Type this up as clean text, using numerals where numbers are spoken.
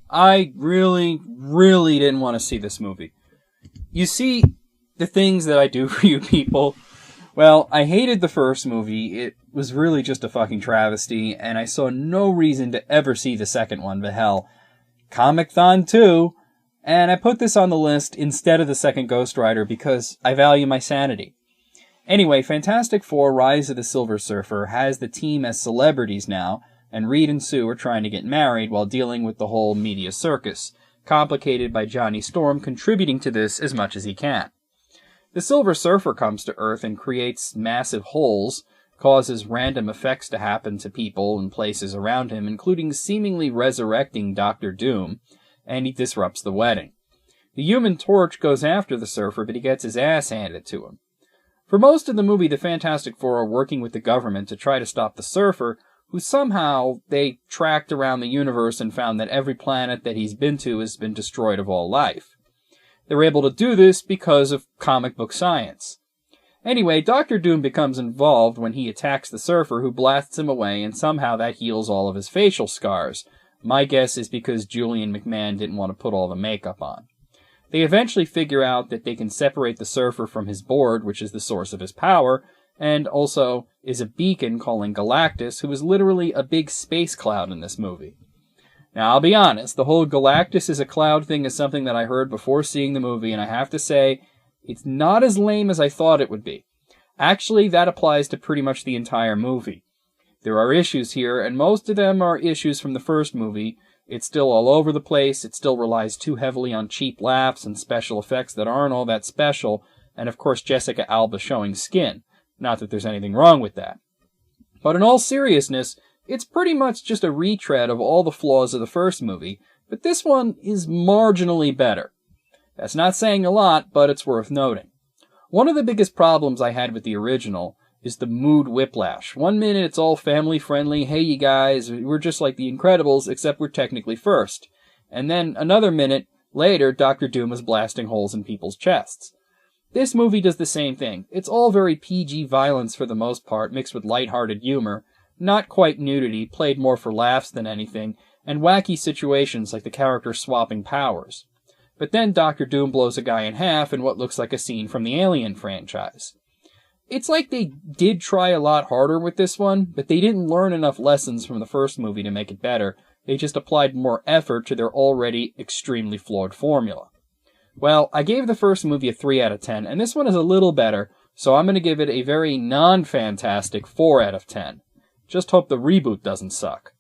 I really, really didn't want to see this movie. You see, the things that I do for you people, well, I hated the first movie. It was really just a fucking travesty, and I saw no reason to ever see the second one, but hell, ComicThon 2, and I put this on the list instead of the second Ghost Rider because I value my sanity. Anyway, Fantastic Four Rise of the Silver Surfer has the team as celebrities now, and Reed and Sue are trying to get married while dealing with the whole media circus, complicated by Johnny Storm contributing to this as much as he can. The Silver Surfer comes to Earth and creates massive holes, causes random effects to happen to people and places around him, including seemingly resurrecting Doctor Doom, and he disrupts the wedding. The Human Torch goes after the Surfer, but he gets his ass handed to him. For most of the movie, the Fantastic Four are working with the government to try to stop the Surfer, who somehow they tracked around the universe and found that every planet that he's been to has been destroyed of all life. They're able to do this because of comic book science. Anyway, Doctor Doom becomes involved when he attacks the Surfer, who blasts him away, and somehow that heals all of his facial scars. My guess is because Julian McMahon didn't want to put all the makeup on. They eventually figure out that they can separate the Surfer from his board, which is the source of his power, and also is a beacon calling Galactus, who is literally a big space cloud in this movie. Now, I'll be honest, the whole Galactus is a cloud thing is something that I heard before seeing the movie, and I have to say, it's not as lame as I thought it would be. Actually, that applies to pretty much the entire movie. There are issues here, and most of them are issues from the first movie. It's still all over the place, it still relies too heavily on cheap laughs and special effects that aren't all that special, and of course Jessica Alba showing skin. Not that there's anything wrong with that. But in all seriousness, it's pretty much just a retread of all the flaws of the first movie, but this one is marginally better. That's not saying a lot, but it's worth noting. One of the biggest problems I had with the original is the mood whiplash. One minute it's all family-friendly, hey you guys, we're just like the Incredibles, except we're technically first. And then another minute later, Doctor Doom is blasting holes in people's chests. This movie does the same thing. It's all very PG violence for the most part, mixed with lighthearted humor, not quite nudity, played more for laughs than anything, and wacky situations like the character swapping powers. But then Doctor Doom blows a guy in half in what looks like a scene from the Alien franchise. It's like they did try a lot harder with this one, but they didn't learn enough lessons from the first movie to make it better. They just applied more effort to their already extremely flawed formula. Well, I gave the first movie a 3 out of 10, and this one is a little better, so I'm going to give it a very non-fantastic 4 out of 10. Just hope the reboot doesn't suck.